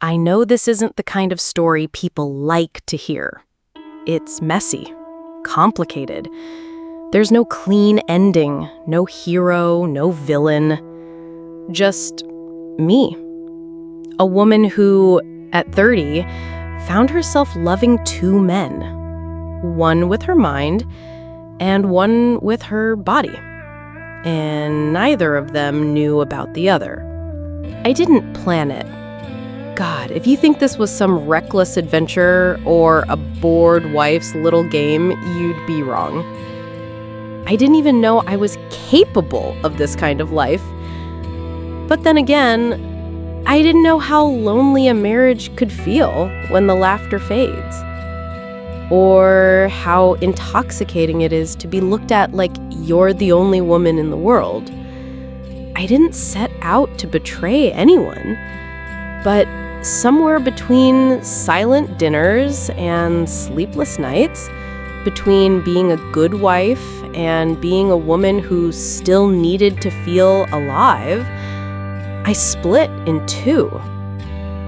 I know this isn't the kind of story people like to hear. It's messy, complicated. There's no clean ending, no hero, no villain. Just me. A woman who, at 30, found herself loving two men. One with her mind, and one with her body. And neither of them knew about the other. I didn't plan it. God, if you think this was some reckless adventure or a bored wife's little game, you'd be wrong. I didn't even know I was capable of this kind of life. But then again, I didn't know how lonely a marriage could feel when the laughter fades. Or how intoxicating it is to be looked at like you're the only woman in the world. I didn't set out to betray anyone, but somewhere between silent dinners and sleepless nights, between being a good wife and being a woman who still needed to feel alive, I split in two.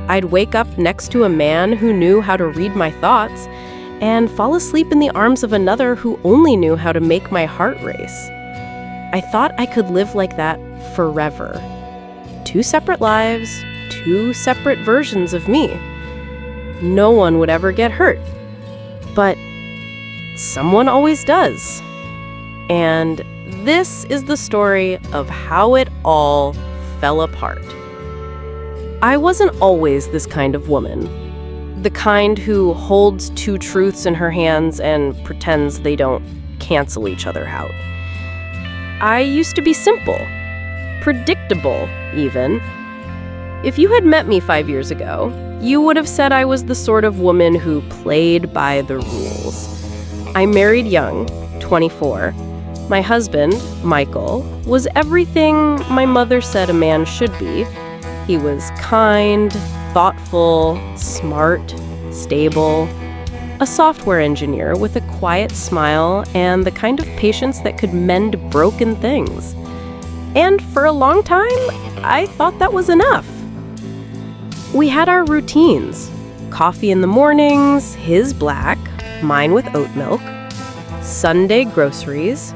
I'd wake up next to a man who knew how to read my thoughts and fall asleep in the arms of another who only knew how to make my heart race. I thought I could live like that forever. Two separate lives, two separate versions of me. No one would ever get hurt. But someone always does. And this is the story of how it all fell apart. I wasn't always this kind of woman. The kind who holds two truths in her hands and pretends they don't cancel each other out. I used to be simple, predictable even. If you had met me 5 years ago, you would have said I was the sort of woman who played by the rules. I married young, 24. My husband, Michael, was everything my mother said a man should be. He was kind, thoughtful, smart, stable, a software engineer with a quiet smile and the kind of patience that could mend broken things. And for a long time, I thought that was enough. We had our routines. Coffee in the mornings, his black, mine with oat milk. Sunday groceries.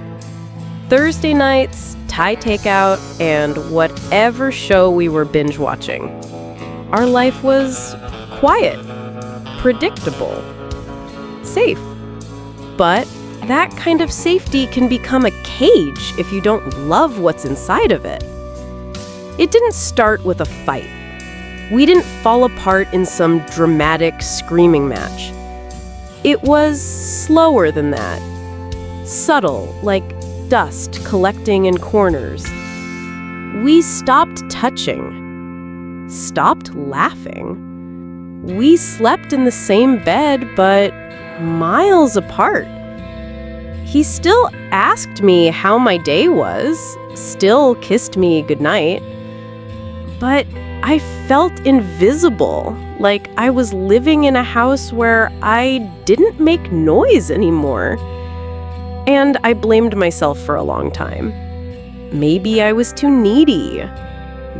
Thursday nights, Thai takeout, and whatever show we were binge watching. Our life was quiet, predictable, safe. But that kind of safety can become a cage if you don't love what's inside of it. It didn't start with a fight. We didn't fall apart in some dramatic screaming match. It was slower than that. Subtle, like dust collecting in corners. We stopped touching, stopped laughing. We slept in the same bed, but miles apart. He still asked me how my day was, still kissed me goodnight. But I felt invisible, like I was living in a house where I didn't make noise anymore. And I blamed myself for a long time. Maybe I was too needy.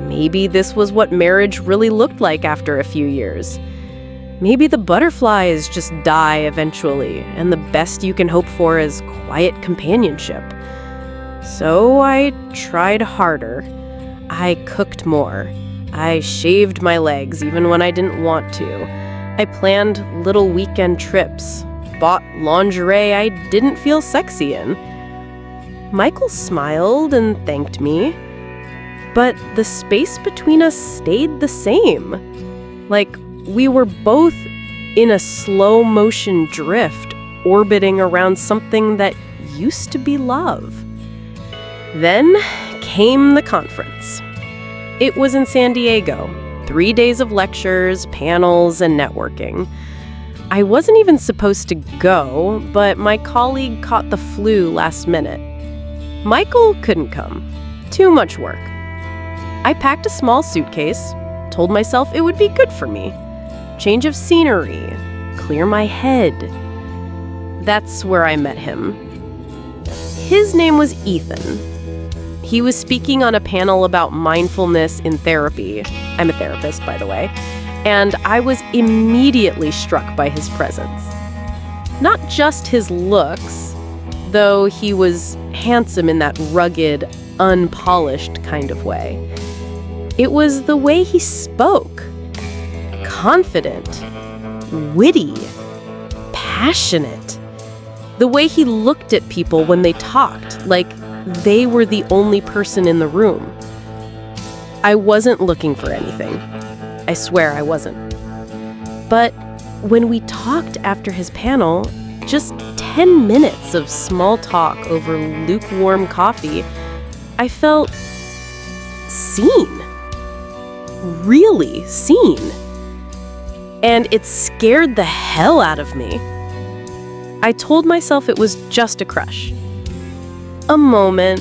Maybe this was what marriage really looked like after a few years. Maybe the butterflies just die eventually, and the best you can hope for is quiet companionship. So I tried harder. I cooked more. I shaved my legs even when I didn't want to. I planned little weekend trips, bought lingerie I didn't feel sexy in. Michael smiled and thanked me, but the space between us stayed the same. Like we were both in a slow motion drift, orbiting around something that used to be love. Then came the conference. It was in San Diego, 3 days of lectures, panels, and networking. I wasn't even supposed to go, but my colleague caught the flu last minute. Michael couldn't come. Too much work. I packed a small suitcase, told myself it would be good for me. Change of scenery, clear my head. That's where I met him. His name was Ethan. He was speaking on a panel about mindfulness in therapy. I'm a therapist, by the way. and I was immediately struck by his presence. Not just his looks, though he was handsome in that rugged, unpolished kind of way. It was the way he spoke. Confident, witty, passionate. The way he looked at people when they talked, like they were the only person in the room. I wasn't looking for anything. I swear I wasn't. But when we talked after his panel, just 10 minutes of small talk over lukewarm coffee, I felt seen. Really seen. And it scared the hell out of me. I told myself it was just a crush. A moment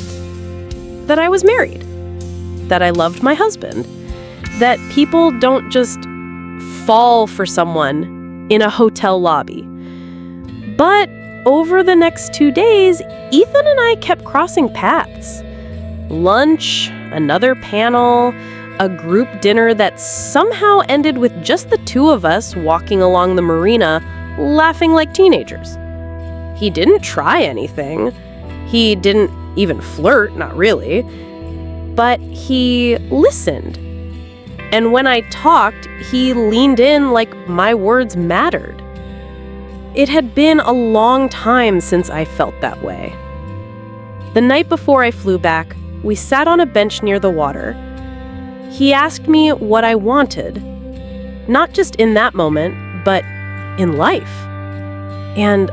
that I was married. That I loved my husband. That people don't just fall for someone in a hotel lobby. But over the next 2 days, Ethan and I kept crossing paths. Lunch, another panel, a group dinner that somehow ended with just the two of us walking along the marina, laughing like teenagers. He didn't try anything. He didn't even flirt, not really. But he listened. And when I talked, he leaned in like my words mattered. It had been a long time since I felt that way. The night before I flew back, we sat on a bench near the water. He asked me what I wanted, not just in that moment, but in life. And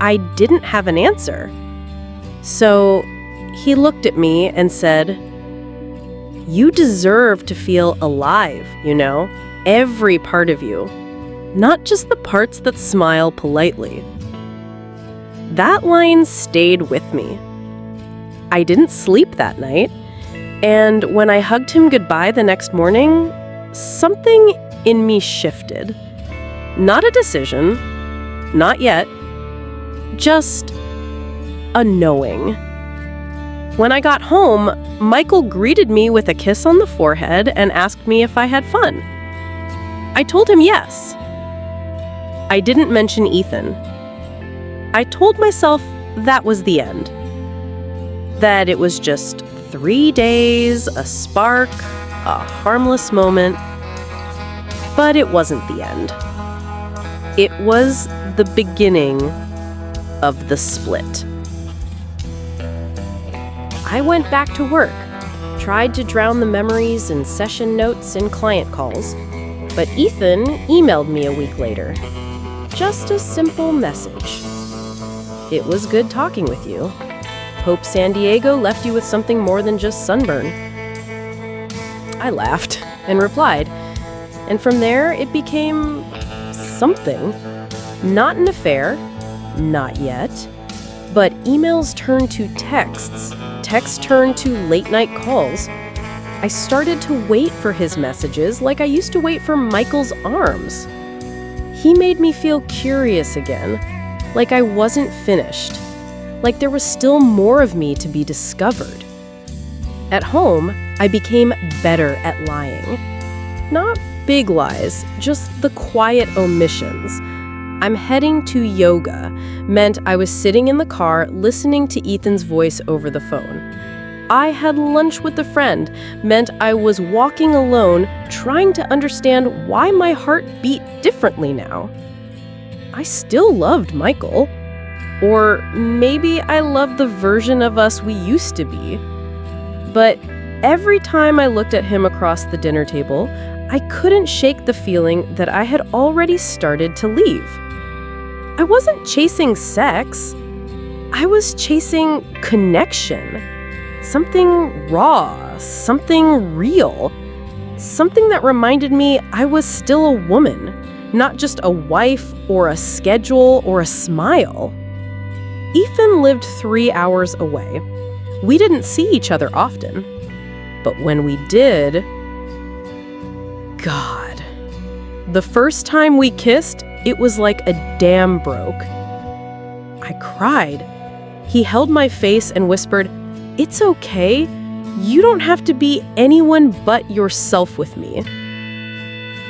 I didn't have an answer. So he looked at me and said, "You deserve to feel alive, you know, every part of you, not just the parts that smile politely." That line stayed with me. I didn't sleep that night, and when I hugged him goodbye the next morning, something in me shifted. Not a decision, not yet, just a knowing. When I got home, Michael greeted me with a kiss on the forehead and asked me if I had fun. I told him yes. I didn't mention Ethan. I told myself that was the end. That it was just 3 days, a spark, a harmless moment. But it wasn't the end. It was the beginning of the split. I went back to work, tried to drown the memories in session notes and client calls, but Ethan emailed me a week later. Just a simple message. "It was good talking with you. Hope San Diego left you with something more than just sunburn." I laughed and replied, and from there it became something. Not an affair, not yet, but emails turned to texts. Texts turned to late-night calls. I started to wait for his messages like I used to wait for Michael's arms. He made me feel curious again, like I wasn't finished, like there was still more of me to be discovered. At home, I became better at lying. Not big lies, just the quiet omissions. "I'm heading to yoga" meant I was sitting in the car listening to Ethan's voice over the phone. "I had lunch with a friend" meant I was walking alone, trying to understand why my heart beat differently now. I still loved Michael. Or maybe I loved the version of us we used to be. But every time I looked at him across the dinner table, I couldn't shake the feeling that I had already started to leave. I wasn't chasing sex. I was chasing connection. Something raw, something real. Something that reminded me I was still a woman, not just a wife or a schedule or a smile. Ethan lived 3 hours away. We didn't see each other often. But when we did, God. The first time we kissed, it was like a dam broke. I cried. He held my face and whispered, "It's okay. You don't have to be anyone but yourself with me."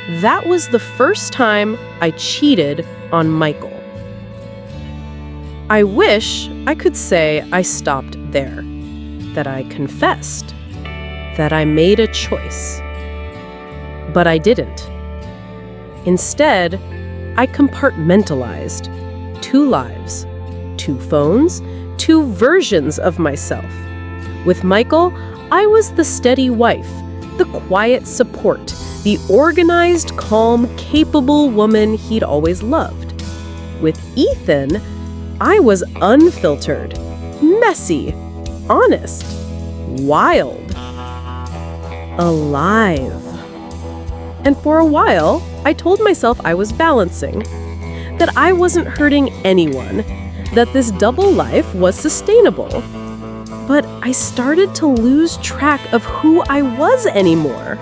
That was the first time I cheated on Michael. I wish I could say I stopped there, that I confessed, that I made a choice. But I didn't. Instead, I compartmentalized 2 lives, 2 phones, 2 versions of myself. With Michael, I was the steady wife, the quiet support, the organized, calm, capable woman he'd always loved. With Ethan, I was unfiltered, messy, honest, wild, alive. And for a while, I told myself I was balancing, that I wasn't hurting anyone, that this double life was sustainable. But I started to lose track of who I was anymore.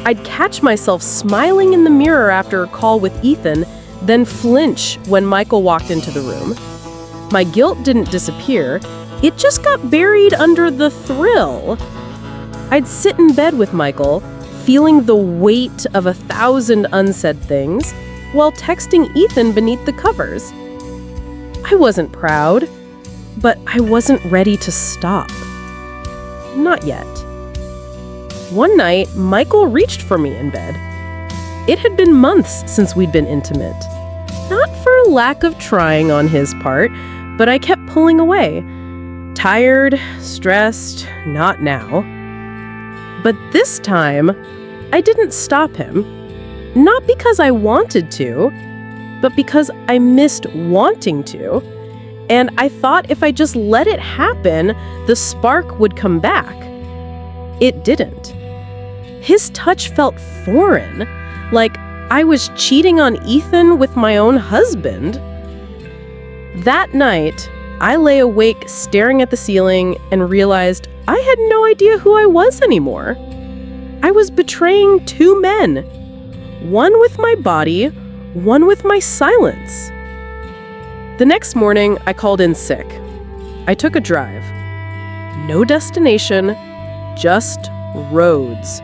I'd catch myself smiling in the mirror after a call with Ethan, then flinch when Michael walked into the room. My guilt didn't disappear, it just got buried under the thrill. I'd sit in bed with Michael, feeling the weight of 1,000 unsaid things, while texting Ethan beneath the covers. I wasn't proud, but I wasn't ready to stop. Not yet. One night, Michael reached for me in bed. It had been months since we'd been intimate. Not for lack of trying on his part, but I kept pulling away. Tired, stressed, not now. But this time, I didn't stop him. Not because I wanted to, but because I missed wanting to. And I thought if I just let it happen, the spark would come back. It didn't. His touch felt foreign, like I was cheating on Ethan with my own husband. That night, I lay awake staring at the ceiling and realized I had no idea who I was anymore. I was betraying 2 men. One with my body, one with my silence. The next morning, I called in sick. I took a drive. No destination, just roads.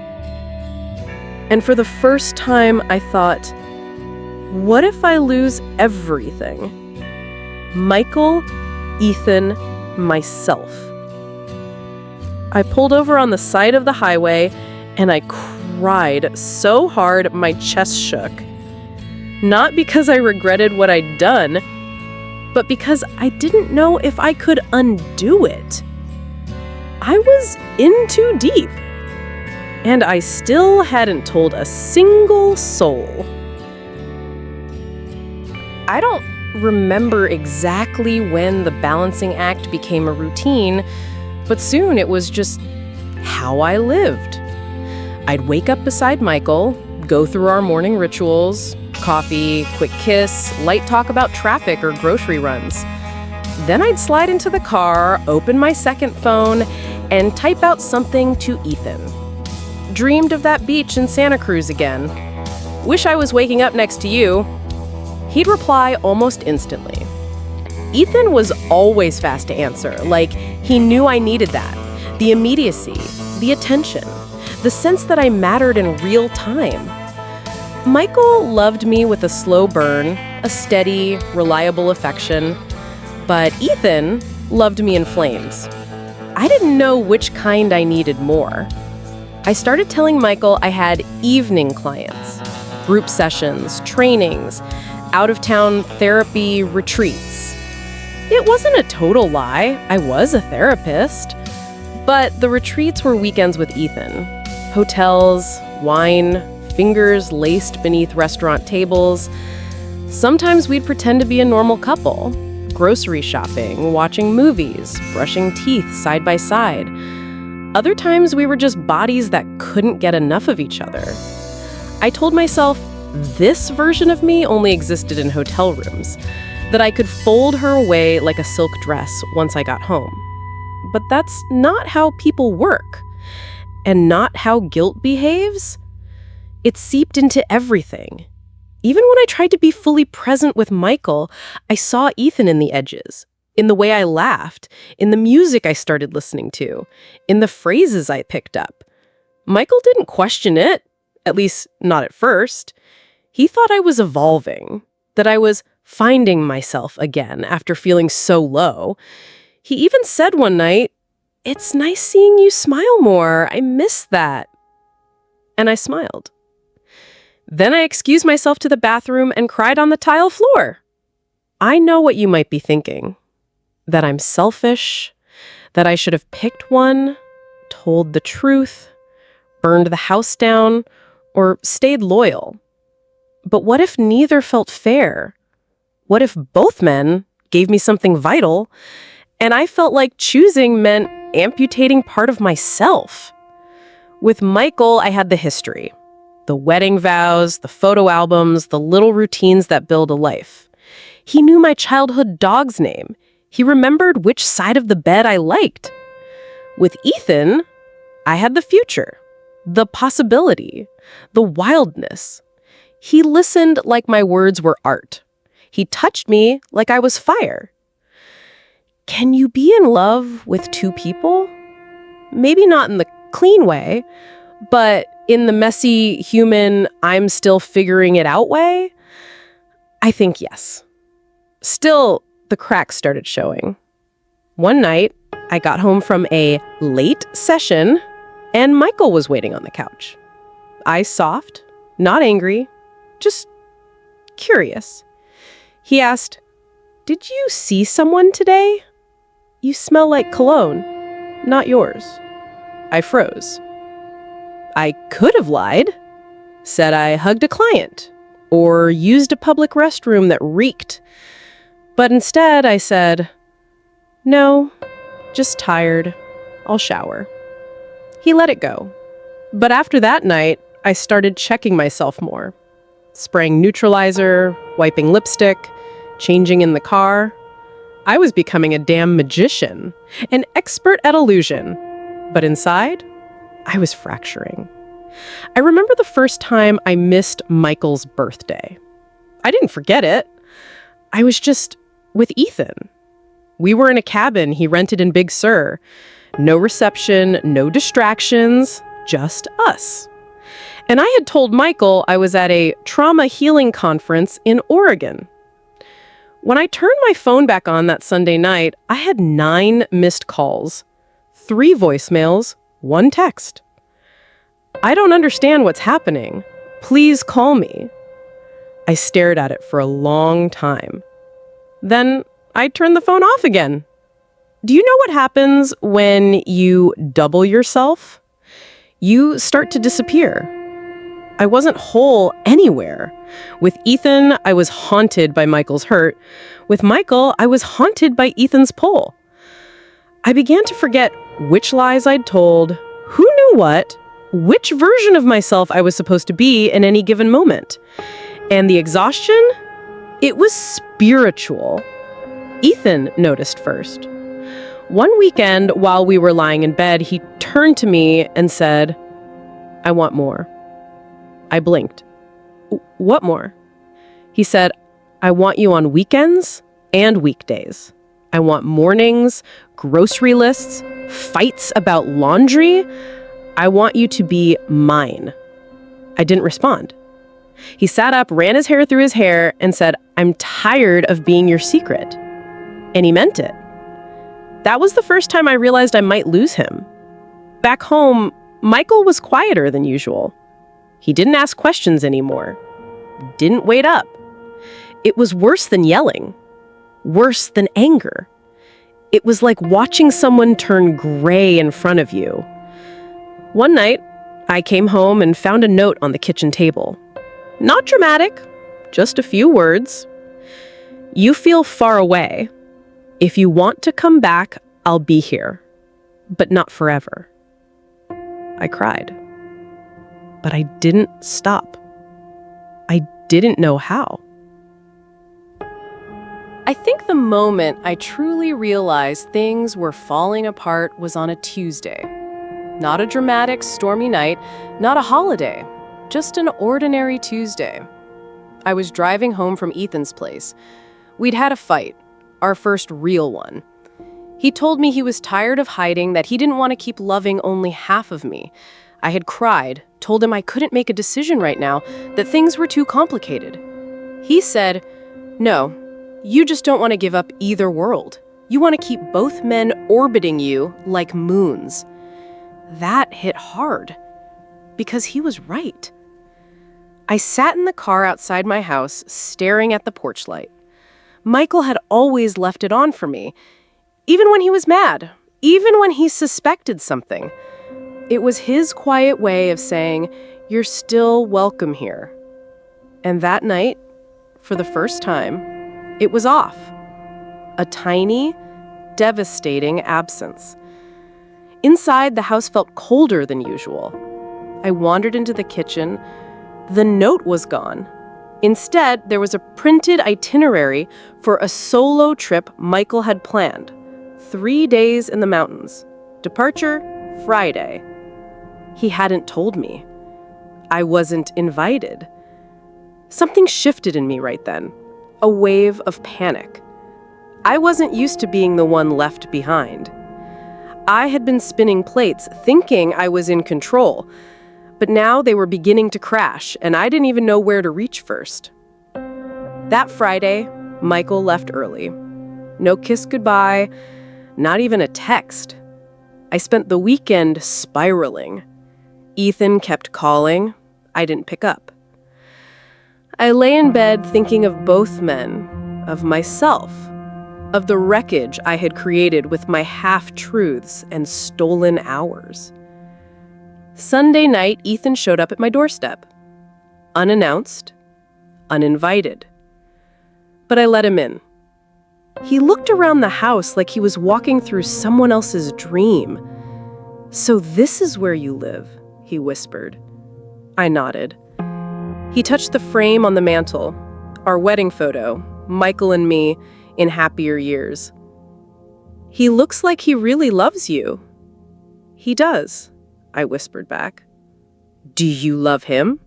And for the first time, I thought, what if I lose everything? Michael, Ethan, myself. I pulled over on the side of the highway and I cried so hard my chest shook. Not because I regretted what I'd done, but because I didn't know if I could undo it. I was in too deep, and I still hadn't told a single soul. I don't remember exactly when the balancing act became a routine, but soon it was just how I lived. I'd wake up beside Michael, go through our morning rituals, coffee, quick kiss, light talk about traffic or grocery runs. Then I'd slide into the car, open my second phone, and type out something to Ethan. Dreamed of that beach in Santa Cruz again. Wish I was waking up next to you. He'd reply almost instantly. Ethan was always fast to answer, like he knew I needed that. The immediacy, the attention, the sense that I mattered in real time. Michael loved me with a slow burn, a steady, reliable affection, but Ethan loved me in flames. I didn't know which kind I needed more. I started telling Michael I had evening clients, group sessions, trainings, out-of-town therapy retreats. It wasn't a total lie. I was a therapist. But the retreats were weekends with Ethan. Hotels, wine, fingers laced beneath restaurant tables. Sometimes we'd pretend to be a normal couple, grocery shopping, watching movies, brushing teeth side by side. Other times we were just bodies that couldn't get enough of each other. I told myself this version of me only existed in hotel rooms, that I could fold her away like a silk dress once I got home. But that's not how people work, and not how guilt behaves. It seeped into everything. Even when I tried to be fully present with Michael, I saw Ethan in the edges, in the way I laughed, in the music I started listening to, in the phrases I picked up. Michael didn't question it, At least, not at first. He thought I was evolving, that I was finding myself again after feeling so low. He even said one night, "It's nice seeing you smile more. I miss that." And I smiled. Then I excused myself to the bathroom and cried on the tile floor. I know what you might be thinking. That I'm selfish, that I should have picked one, told the truth, burned the house down, or stayed loyal. But what if neither felt fair? What if both men gave me something vital, and I felt like choosing meant amputating part of myself? With Michael, I had the history. The wedding vows, the photo albums, the little routines that build a life. He knew my childhood dog's name. He remembered which side of the bed I liked. With Ethan, I had the future, the possibility, the wildness. He listened like my words were art. He touched me like I was fire. Can you be in love with two people? Maybe not in the clean way, but in the messy, human, I'm still figuring it out way? I think yes. Still, the cracks started showing. One night, I got home from a late session, and Michael was waiting on the couch. Eyes soft, not angry, just curious. He asked, "Did you see someone today? You smell like cologne, not yours." I froze. I could have lied, said I hugged a client, or used a public restroom that reeked. But instead, I said, "No, just tired. I'll shower." He let it go. But after that night, I started checking myself more. Spraying neutralizer, wiping lipstick, changing in the car. I was becoming a damn magician, an expert at illusion. But inside, I was fracturing. I remember the first time I missed Michael's birthday. I didn't forget it. I was just with Ethan. We were in a cabin he rented in Big Sur. No reception, no distractions, just us. And I had told Michael I was at a trauma healing conference in Oregon. When I turned my phone back on that Sunday night, I had 9 missed calls, 3 voicemails, 1 text. "I don't understand what's happening. Please call me." I stared at it for a long time. Then I turned the phone off again. Do you know what happens when you double yourself? You start to disappear. I wasn't whole anywhere. With Ethan, I was haunted by Michael's hurt. With Michael, I was haunted by Ethan's pull. I began to forget which lies I'd told, who knew what, which version of myself I was supposed to be in any given moment. And the exhaustion? It was spiritual. Ethan noticed first. One weekend, while we were lying in bed, he turned to me and said, "I want more." I blinked. "What more?" He said, "I want you on weekends and weekdays. I want mornings, grocery lists, fights about laundry. I want you to be mine." I didn't respond. He sat up, ran his hair through his hair, and said, "I'm tired of being your secret." And he meant it. That was the first time I realized I might lose him. Back home, Michael was quieter than usual. He didn't ask questions anymore. Didn't wait up. It was worse than yelling. Worse than anger. It was like watching someone turn gray in front of you. One night, I came home and found a note on the kitchen table. Not dramatic, just a few words. "You feel far away. If you want to come back, I'll be here, but not forever." I cried. But I didn't stop. I didn't know how. I think the moment I truly realized things were falling apart was on a Tuesday. Not a dramatic, stormy night, not a holiday, just an ordinary Tuesday. I was driving home from Ethan's place. We'd had a fight, our first real one. He told me he was tired of hiding, that he didn't want to keep loving only half of me. I had cried, told him I couldn't make a decision right now, that things were too complicated. He said, "No, you just don't want to give up either world. You want to keep both men orbiting you like moons." That hit hard, because he was right. I sat in the car outside my house, staring at the porch light. Michael had always left it on for me, even when he was mad, even when he suspected something. It was his quiet way of saying, "You're still welcome here." And that night, for the first time, it was off. A tiny, devastating absence. Inside, the house felt colder than usual. I wandered into the kitchen. The note was gone. Instead, there was a printed itinerary for a solo trip Michael had planned. 3 days in the mountains. Departure, Friday. He hadn't told me. I wasn't invited. Something shifted in me right then. A wave of panic. I wasn't used to being the one left behind. I had been spinning plates, thinking I was in control, but now they were beginning to crash, and I didn't even know where to reach first. That Friday, Michael left early. No kiss goodbye, not even a text. I spent the weekend spiraling. Ethan kept calling. I didn't pick up. I lay in bed thinking of both men, of myself, of the wreckage I had created with my half-truths and stolen hours. Sunday night, Ethan showed up at my doorstep. Unannounced, uninvited. But I let him in. He looked around the house like he was walking through someone else's dream. "So this is where you live," he whispered. I nodded. He touched the frame on the mantel, our wedding photo, Michael and me in happier years. "He looks like he really loves you." "He does," I whispered back. "Do you love him?"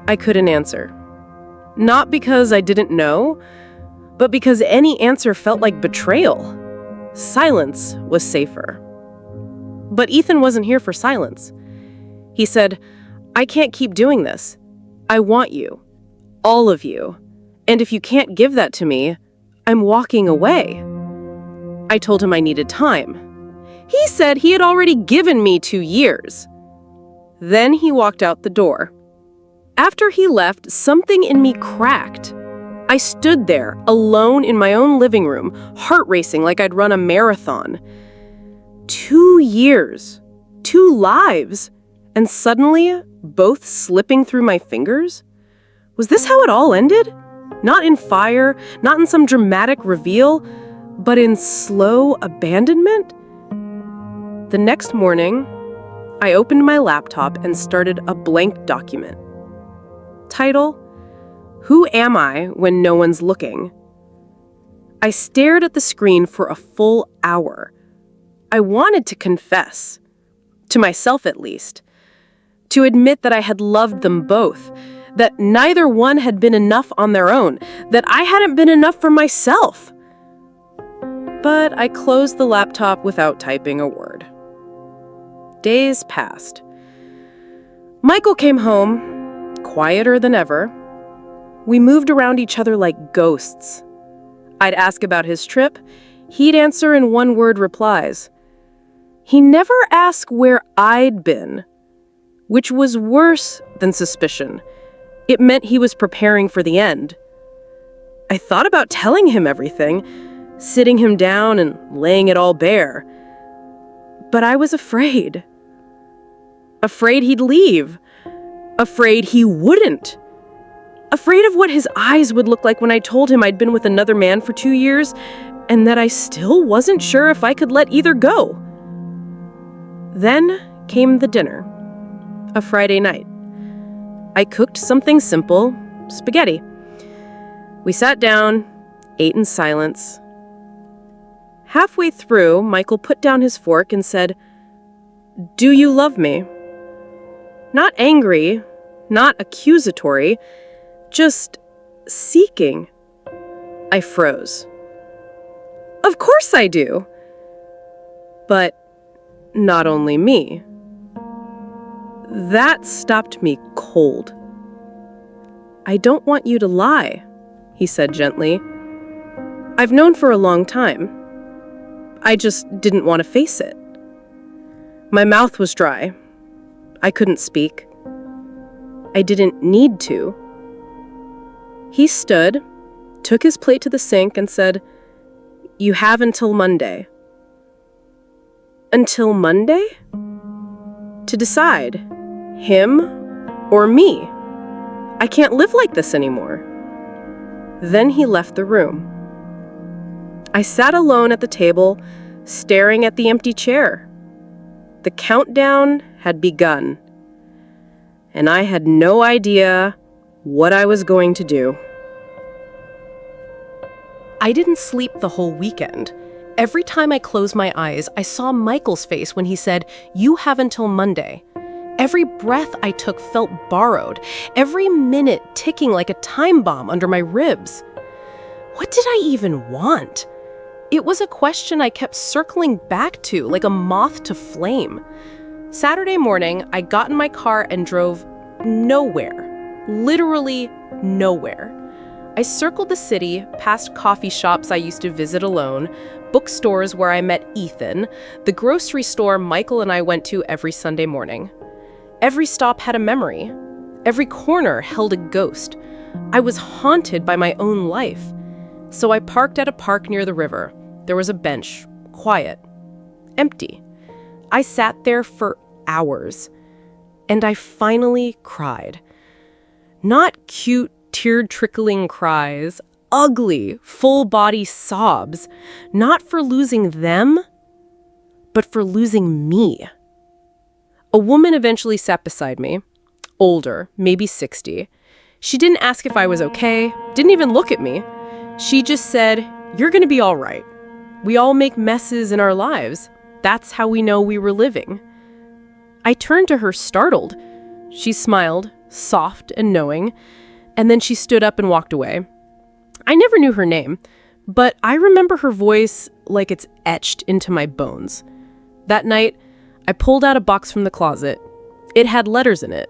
I couldn't answer. Not because I didn't know, but because any answer felt like betrayal. Silence was safer. But Ethan wasn't here for silence. He said, "I can't keep doing this. I want you. All of you. And if you can't give that to me, I'm walking away." I told him I needed time. He said he had already given me 2 years. Then he walked out the door. After he left, something in me cracked. I stood there, alone in my own living room, heart racing like I'd run a marathon. 2 years. 2 lives. And suddenly, both slipping through my fingers? Was this how it all ended? Not in fire, not in some dramatic reveal, but in slow abandonment? The next morning, I opened my laptop and started a blank document. Title: Who Am I When No One's Looking? I stared at the screen for a full hour. I wanted to confess, to myself at least, to admit that I had loved them both, that neither one had been enough on their own, that I hadn't been enough for myself. But I closed the laptop without typing a word. Days passed. Michael came home, quieter than ever. We moved around each other like ghosts. I'd ask about his trip. He'd answer in one-word replies. He never asked where I'd been, which was worse than suspicion. It meant he was preparing for the end. I thought about telling him everything, sitting him down and laying it all bare. But I was afraid. Afraid he'd leave. Afraid he wouldn't. Afraid of what his eyes would look like when I told him I'd been with another man for 2 years and that I still wasn't sure if I could let either go. Then came the dinner. A Friday night. I cooked something simple, spaghetti. We sat down, ate in silence. Halfway through, Michael put down his fork and said, "Do you love me?" Not angry, not accusatory, just seeking. I froze. Of course I do. But not only me. That stopped me cold. "I don't want you to lie," he said gently. "I've known for a long time. I just didn't want to face it." My mouth was dry. I couldn't speak. I didn't need to. He stood, took his plate to the sink, and said, "You have until Monday." Until Monday? To decide, him or me. I can't live like this anymore. Then he left the room. I sat alone at the table, staring at the empty chair. The countdown had begun, and I had no idea what I was going to do. I didn't sleep the whole weekend. Every time I closed my eyes, I saw Michael's face when he said, "You have until Monday." Every breath I took felt borrowed, every minute ticking like a time bomb under my ribs. What did I even want? It was a question I kept circling back to like a moth to flame. Saturday morning, I got in my car and drove nowhere. Literally nowhere. I circled the city, past coffee shops I used to visit alone, bookstores where I met Ethan, the grocery store Michael and I went to every Sunday morning. Every stop had a memory. Every corner held a ghost. I was haunted by my own life. So I parked at a park near the river. There was a bench, quiet, empty. I sat there for hours, and I finally cried. Not cute, tear-trickling cries, ugly, full-body sobs, not for losing them, but for losing me. A woman eventually sat beside me, older, maybe 60. She didn't ask if I was okay, didn't even look at me. She just said, "You're gonna be all right. We all make messes in our lives. That's how we know we were living." I turned to her startled. She smiled, soft and knowing, and then she stood up and walked away. I never knew her name, but I remember her voice like it's etched into my bones. That night, I pulled out a box from the closet. It had letters in it.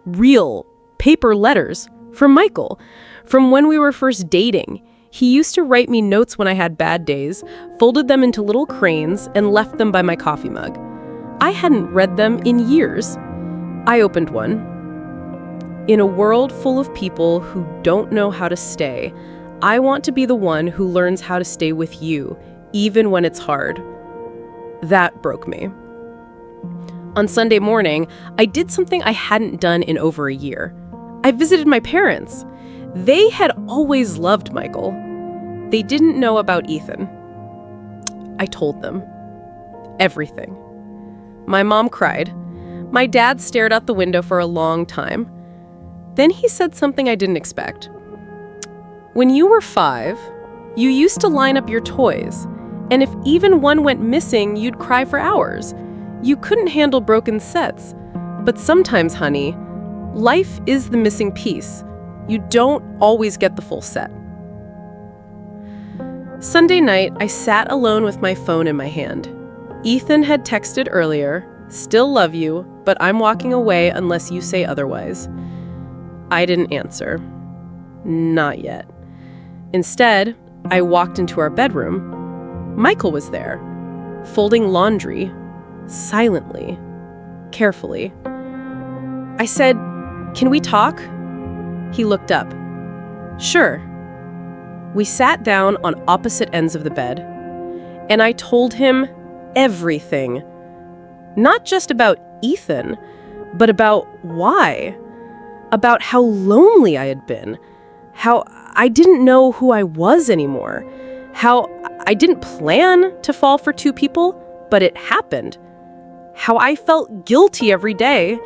Real, paper letters from Michael, from when we were first dating. He used to write me notes when I had bad days, folded them into little cranes, and left them by my coffee mug. I hadn't read them in years. I opened one. "In a world full of people who don't know how to stay, I want to be the one who learns how to stay with you, even when it's hard." That broke me. On Sunday morning, I did something I hadn't done in over a year. I visited my parents. They had always loved Michael. They didn't know about Ethan. I told them everything. My mom cried. My dad stared out the window for a long time. Then he said something I didn't expect. "When you were 5, you used to line up your toys, and if even one went missing, you'd cry for hours. You couldn't handle broken sets. But sometimes, honey, life is the missing piece. You don't always get the full set." Sunday night, I sat alone with my phone in my hand. Ethan had texted earlier, "Still love you, but I'm walking away unless you say otherwise." I didn't answer. Not yet. Instead, I walked into our bedroom. Michael was there, folding laundry, silently, carefully. I said, "Can we talk?" He looked up. "Sure." We sat down on opposite ends of the bed, and I told him everything. Not just about Ethan, but about why. About how lonely I had been. How I didn't know who I was anymore. How I didn't plan to fall for two people, but it happened. How I felt guilty every day.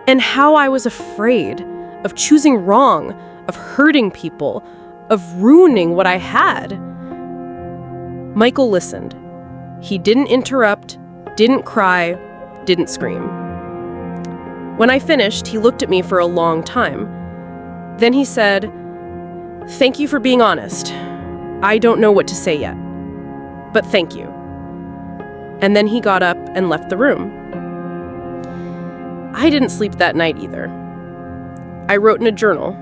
And how I was afraid of choosing wrong, of hurting people, of ruining what I had. Michael listened. He didn't interrupt, didn't cry, didn't scream. When I finished, he looked at me for a long time. Then he said, "Thank you for being honest. I don't know what to say yet, but thank you." And then he got up and left the room. I didn't sleep that night either. I wrote in a journal.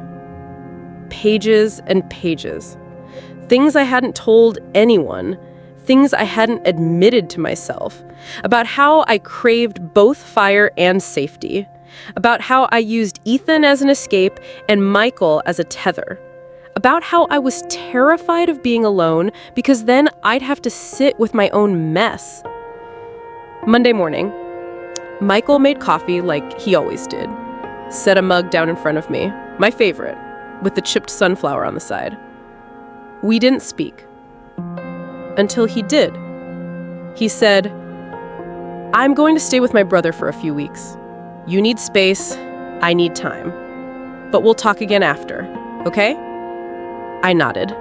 Pages and pages. Things I hadn't told anyone. Things I hadn't admitted to myself. About how I craved both fire and safety. About how I used Ethan as an escape and Michael as a tether. About how I was terrified of being alone because then I'd have to sit with my own mess. Monday morning, Michael made coffee like he always did. Set a mug down in front of me, my favorite, with the chipped sunflower on the side. We didn't speak. Until he did. He said, "I'm going to stay with my brother for a few weeks. You need space, I need time. But we'll talk again after, okay?" I nodded.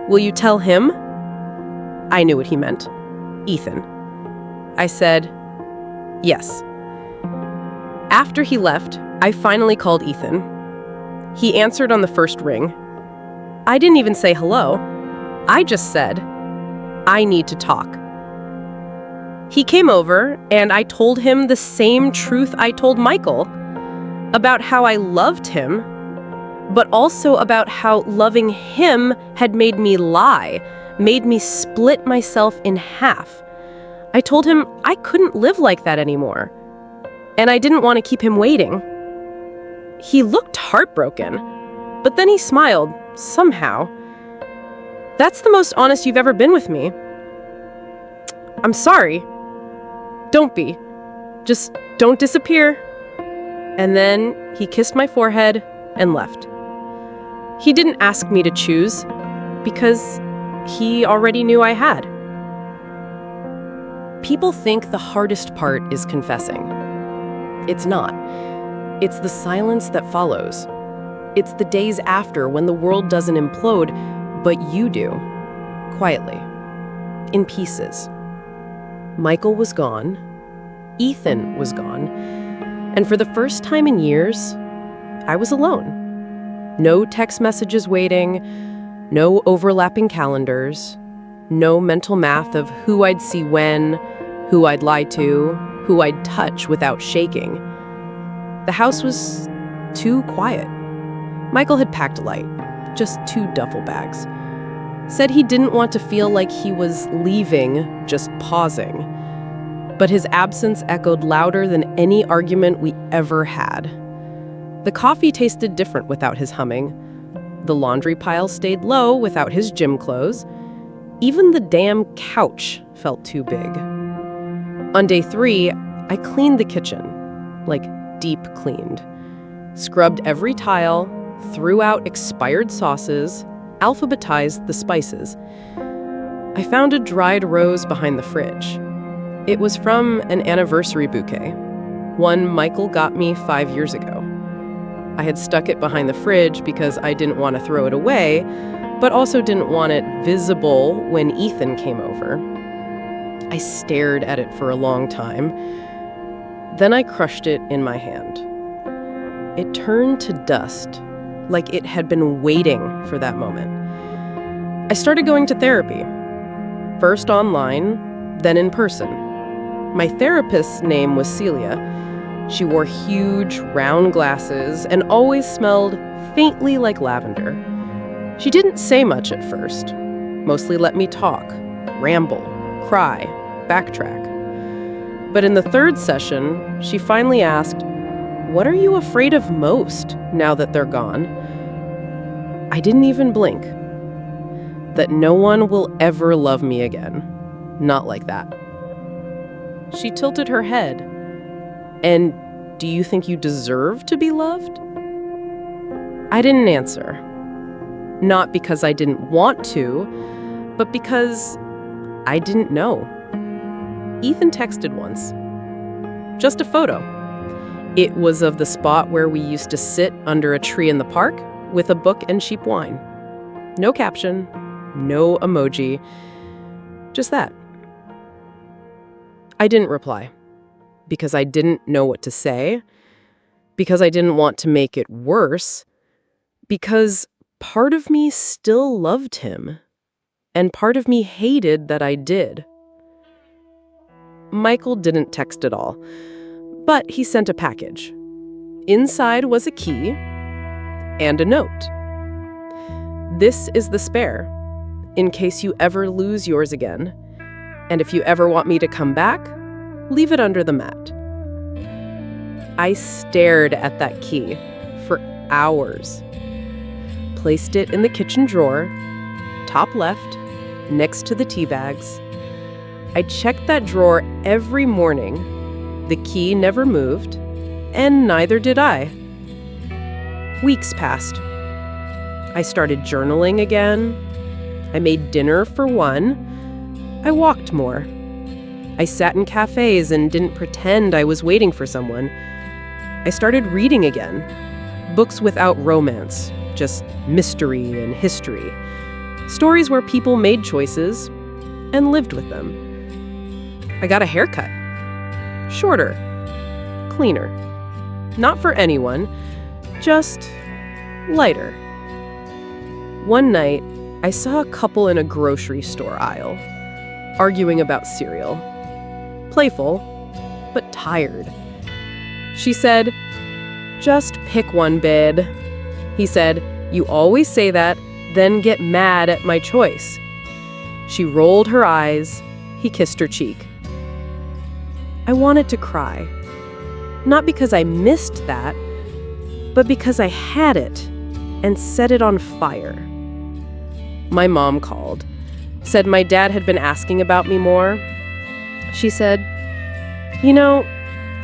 "Will you tell him?" I knew what he meant. Ethan. I said, "Yes." After he left, I finally called Ethan. He answered on the first ring. I didn't even say hello. I just said, "I need to talk." He came over, and I told him the same truth I told Michael, about how I loved him, but also about how loving him had made me lie, made me split myself in half. I told him I couldn't live like that anymore, and I didn't want to keep him waiting. He looked heartbroken, but then he smiled, somehow. "That's the most honest you've ever been with me." "I'm sorry." "Don't be. Just don't disappear." And then he kissed my forehead and left. He didn't ask me to choose, because he already knew I had. People think the hardest part is confessing. It's not. It's the silence that follows. It's the days after when the world doesn't implode, but you do. Quietly. In pieces. Michael was gone. Ethan was gone. And for the first time in years, I was alone. No text messages waiting, no overlapping calendars, no mental math of who I'd see when, who I'd lie to, who I'd touch without shaking. The house was too quiet. Michael had packed light, just 2 duffel bags. Said he didn't want to feel like he was leaving, just pausing. But his absence echoed louder than any argument we ever had. The coffee tasted different without his humming. The laundry pile stayed low without his gym clothes. Even the damn couch felt too big. On day 3, I cleaned the kitchen, like deep cleaned. Scrubbed every tile, threw out expired sauces, alphabetized the spices. I found a dried rose behind the fridge. It was from an anniversary bouquet, one Michael got me 5 years ago. I had stuck it behind the fridge because I didn't want to throw it away, but also didn't want it visible when Ethan came over. I stared at it for a long time. Then I crushed it in my hand. It turned to dust, like it had been waiting for that moment. I started going to therapy, first online, then in person. My therapist's name was Celia. She wore huge, round glasses and always smelled faintly like lavender. She didn't say much at first, mostly let me talk, ramble, cry, backtrack. But in the 3rd session, she finally asked, "What are you afraid of most now that they're gone?" I didn't even blink. That no one will ever love me again. Not like that. She tilted her head. "And do you think you deserve to be loved?" I didn't answer. Not because I didn't want to, but because I didn't know. Ethan texted once. Just a photo. It was of the spot where we used to sit under a tree in the park with a book and cheap wine. No caption, no emoji, just that. I didn't reply, because I didn't know what to say, because I didn't want to make it worse, because part of me still loved him, and part of me hated that I did. Michael didn't text at all. But he sent a package. Inside was a key and a note. "This is the spare, in case you ever lose yours again. And if you ever want me to come back, leave it under the mat." I stared at that key for hours. Placed it in the kitchen drawer, top left, next to the tea bags. I checked that drawer every morning. The key never moved, and neither did I. Weeks passed. I started journaling again. I made dinner for one. I walked more. I sat in cafes and didn't pretend I was waiting for someone. I started reading again. Books without romance, just mystery and history. Stories where people made choices and lived with them. I got a haircut. Shorter. Cleaner. Not for anyone, just lighter. One night, I saw a couple in a grocery store aisle, arguing about cereal. Playful, but tired. She said, "Just pick one, babe." He said, "You always say that, then get mad at my choice." She rolled her eyes. He kissed her cheek. I wanted to cry. Not because I missed that, but because I had it and set it on fire. My mom called, said my dad had been asking about me more. She said, "You know,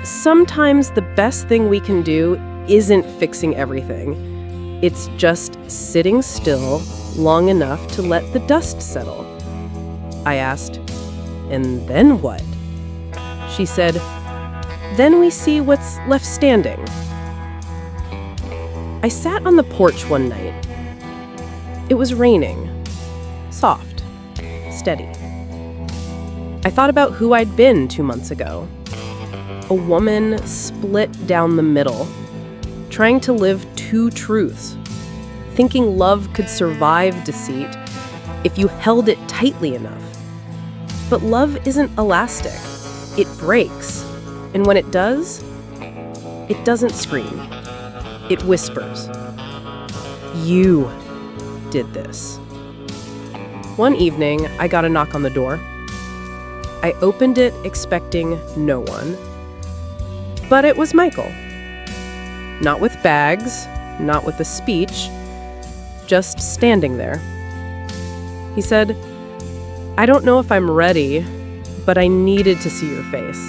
sometimes the best thing we can do isn't fixing everything. It's just sitting still long enough to let the dust settle." I asked, "And then what?" She said, "Then we see what's left standing." I sat on the porch one night. It was raining. Soft. Steady. I thought about who I'd been 2 months ago. A woman split down the middle, trying to live two truths, thinking love could survive deceit if you held it tightly enough. But love isn't elastic. It breaks. And when it does, it doesn't scream. It whispers. "You did this." One evening, I got a knock on the door. I opened it expecting no one. But it was Michael. Not with bags, not with a speech, just standing there. He said, "I don't know if I'm ready, but I needed to see your face."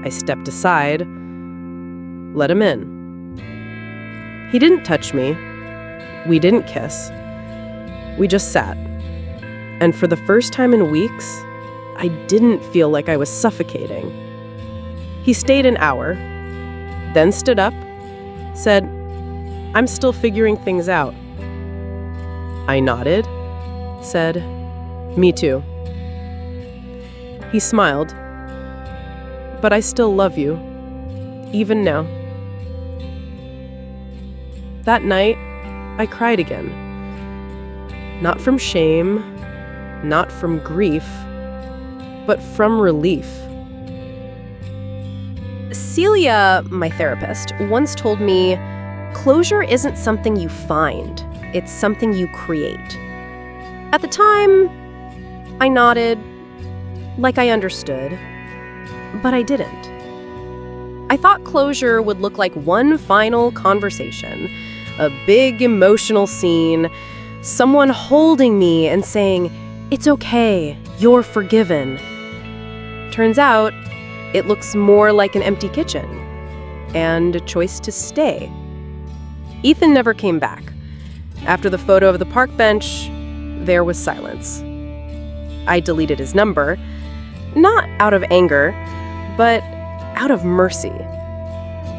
I stepped aside, let him in. He didn't touch me. We didn't kiss. We just sat. And for the first time in weeks, I didn't feel like I was suffocating. He stayed an hour, then stood up, said, "I'm still figuring things out." I nodded, said, "Me too." He smiled, "But I still love you, even now." That night, I cried again. Not from shame, not from grief, but from relief. Celia, my therapist, once told me, closure isn't something you find, it's something you create. At the time, I nodded, like I understood, but I didn't. I thought closure would look like one final conversation, a big emotional scene, someone holding me and saying, "It's okay, you're forgiven." Turns out, it looks more like an empty kitchen and a choice to stay. Ethan never came back. After the photo of the park bench, there was silence. I deleted his number, not out of anger, but out of mercy.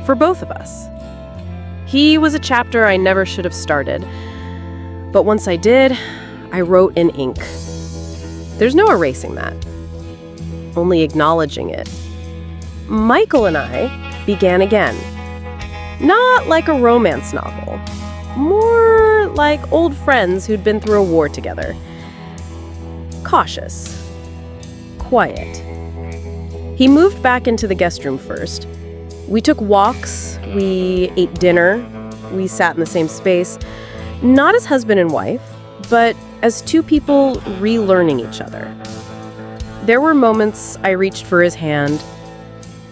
For both of us. He was a chapter I never should have started. But once I did, I wrote in ink. There's no erasing that. Only acknowledging it. Michael and I began again. Not like a romance novel. More like old friends who'd been through a war together. Cautious. Quiet. He moved back into the guest room first. We took walks, we ate dinner, we sat in the same space, not as husband and wife, but as two people relearning each other. There were moments I reached for his hand,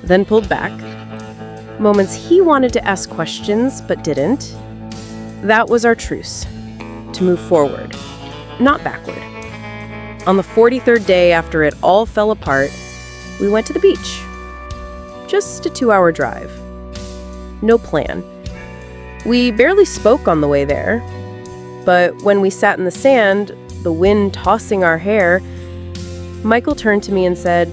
then pulled back. Moments he wanted to ask questions but didn't. That was our truce, to move forward, not backward. On the 43rd day after it all fell apart, we went to the beach. Just a 2-hour drive. No plan. We barely spoke on the way there, but when we sat in the sand, the wind tossing our hair, Michael turned to me and said,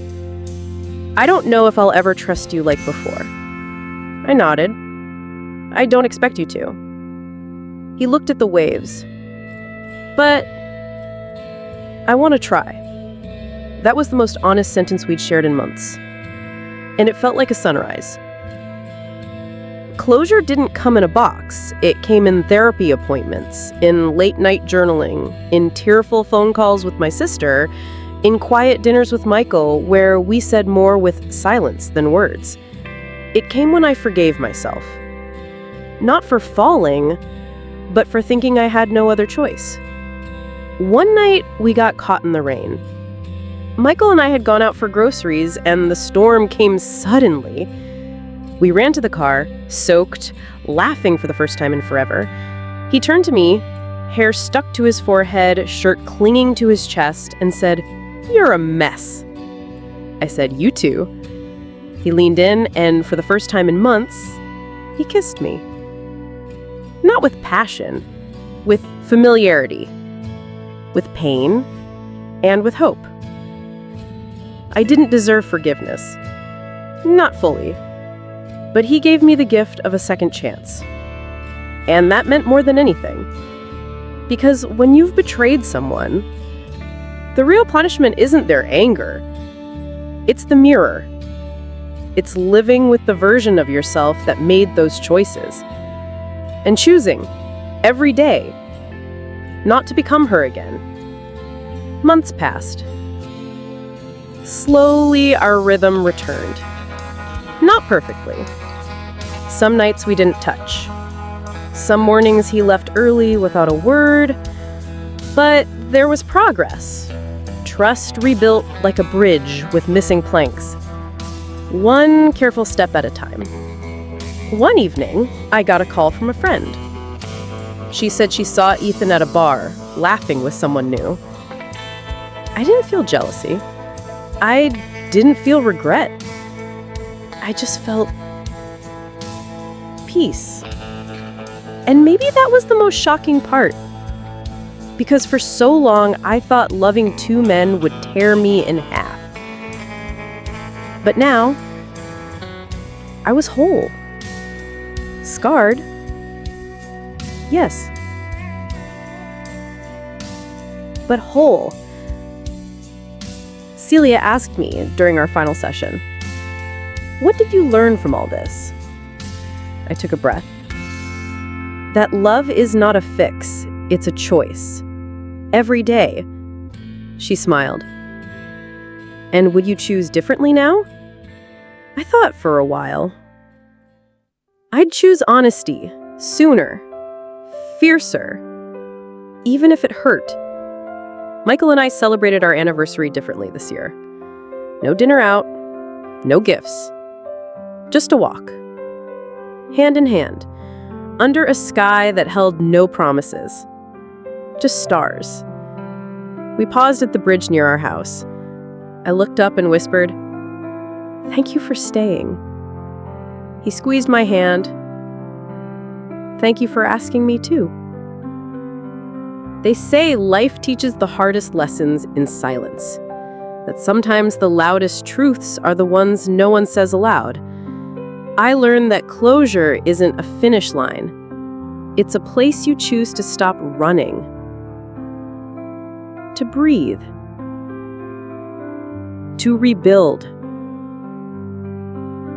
"I don't know if I'll ever trust you like before." I nodded. "I don't expect you to." He looked at the waves. "But I want to try." That was the most honest sentence we'd shared in months. And it felt like a sunrise. Closure didn't come in a box. It came in therapy appointments, in late-night journaling, in tearful phone calls with my sister, in quiet dinners with Michael, where we said more with silence than words. It came when I forgave myself. Not for falling, but for thinking I had no other choice. One night, we got caught in the rain. Michael and I had gone out for groceries, and the storm came suddenly. We ran to the car, soaked, laughing for the first time in forever. He turned to me, hair stuck to his forehead, shirt clinging to his chest, and said, "You're a mess." I said, "You too." He leaned in, and for the first time in months, he kissed me. Not with passion, with familiarity, with pain, and with hope. I didn't deserve forgiveness. Not fully. But he gave me the gift of a second chance. And that meant more than anything. Because when you've betrayed someone, the real punishment isn't their anger. It's the mirror. It's living with the version of yourself that made those choices. And choosing, every day, not to become her again. Months passed. Slowly, our rhythm returned. Not perfectly. Some nights we didn't touch. Some mornings he left early without a word. But there was progress. Trust rebuilt like a bridge with missing planks. One careful step at a time. One evening, I got a call from a friend. She said she saw Ethan at a bar, laughing with someone new. I didn't feel jealousy. I didn't feel regret. I just felt peace. And maybe that was the most shocking part. Because for so long, I thought loving two men would tear me in half. But now, I was whole. Scarred. Yes. But whole. Celia asked me during our final session, "What did you learn from all this?" I took a breath. That love is not a fix, it's a choice. Every day. She smiled. "And would you choose differently now?" I thought for a while. I'd choose honesty, sooner, fiercer, even if it hurt. Michael and I celebrated our anniversary differently this year. No dinner out, no gifts. Just a walk. Hand in hand, under a sky that held no promises. Just stars. We paused at the bridge near our house. I looked up and whispered, "Thank you for staying." He squeezed my hand. "Thank you for asking me too." They say life teaches the hardest lessons in silence. That sometimes the loudest truths are the ones no one says aloud. I learned that closure isn't a finish line. It's a place you choose to stop running. To breathe. To rebuild.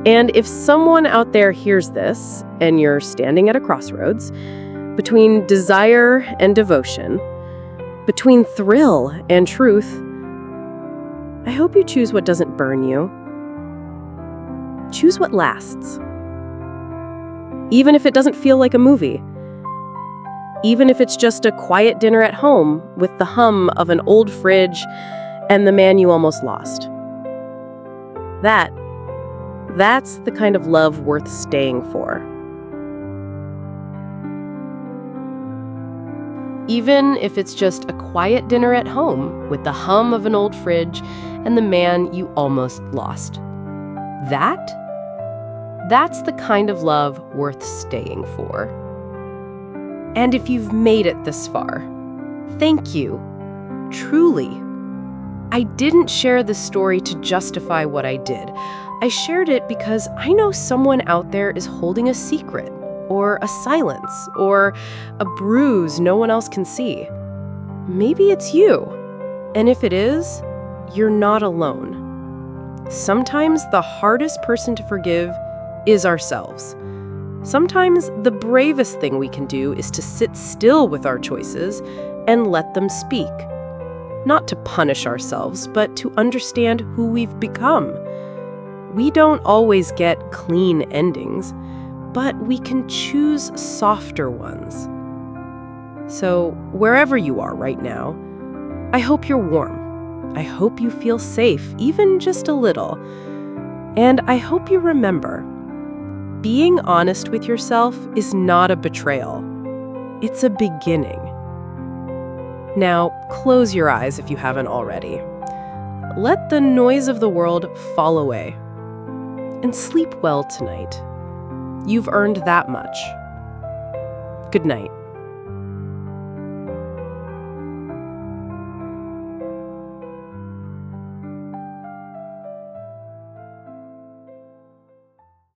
And if someone out there hears this, and you're standing at a crossroads, between desire and devotion, between thrill and truth, I hope you choose what doesn't burn you, Choose what lasts. Even if it doesn't feel like a movie. Even if it's just a quiet dinner at home with the hum of an old fridge and the man you almost lost. That's the kind of love worth staying for. Even if it's just a quiet dinner at home with the hum of an old fridge and the man you almost lost. That's the kind of love worth staying for. And if you've made it this far, thank you. Truly. I didn't share this story to justify what I did. I shared it because I know someone out there is holding a secret, or a silence, or a bruise no one else can see. Maybe it's you. And if it is, you're not alone. Sometimes the hardest person to forgive is ourselves. Sometimes the bravest thing we can do is to sit still with our choices and let them speak. Not to punish ourselves, but to understand who we've become. We don't always get clean endings, but we can choose softer ones. So, wherever you are right now, I hope you're warm. I hope you feel safe, even just a little. And I hope you remember, being honest with yourself is not a betrayal. It's a beginning. Now, close your eyes if you haven't already. Let the noise of the world fall away. And sleep well tonight. You've earned that much. Good night.